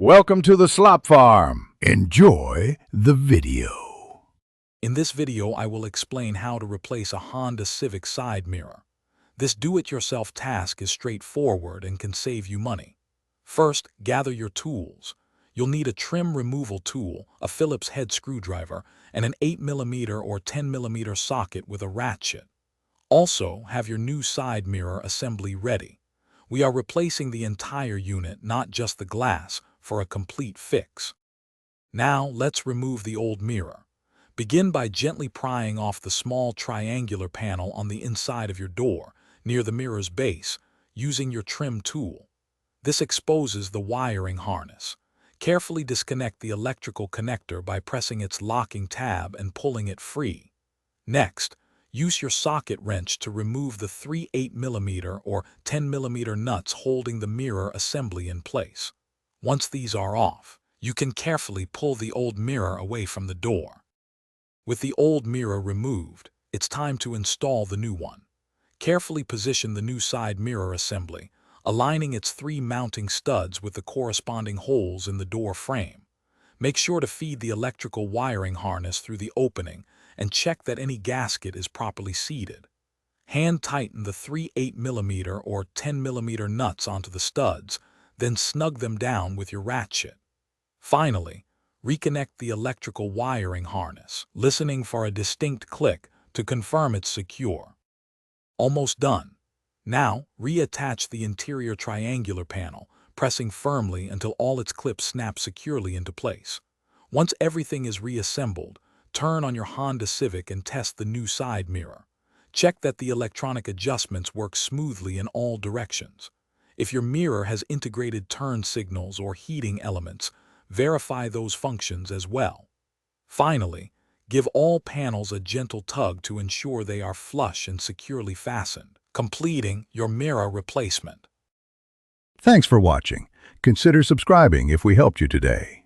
Welcome to the Slop Farm. Enjoy the video. In this video, I will explain how to replace a Honda Civic side mirror. This do-it-yourself task is straightforward and can save you money. First, gather your tools. You'll need a trim removal tool, a Phillips head screwdriver, and an 8mm or 10mm socket with a ratchet. Also, have your new side mirror assembly ready. We are replacing the entire unit, not just the glass, for a complete fix. Now, let's remove the old mirror. Begin by gently prying off the small triangular panel on the inside of your door, near the mirror's base, using your trim tool. This exposes the wiring harness. Carefully disconnect the electrical connector by pressing its locking tab and pulling it free. Next, use your socket wrench to remove the three 8mm or 10mm nuts holding the mirror assembly in place. Once these are off, you can carefully pull the old mirror away from the door. With the old mirror removed, it's time to install the new one. Carefully position the new side mirror assembly, aligning its three mounting studs with the corresponding holes in the door frame. Make sure to feed the electrical wiring harness through the opening and check that any gasket is properly seated. Hand tighten the three 8mm or 10mm nuts onto the studs, then snug them down with your ratchet. Finally, reconnect the electrical wiring harness, listening for a distinct click to confirm it's secure. Almost done. Now, reattach the interior triangular panel, pressing firmly until all its clips snap securely into place. Once everything is reassembled, turn on your Honda Civic and test the new side mirror. Check that the electronic adjustments work smoothly in all directions. If your mirror has integrated turn signals or heating elements, verify those functions as well. Finally, give all panels a gentle tug to ensure they are flush and securely fastened, completing your mirror replacement. Thanks for watching. Consider subscribing if we helped you today.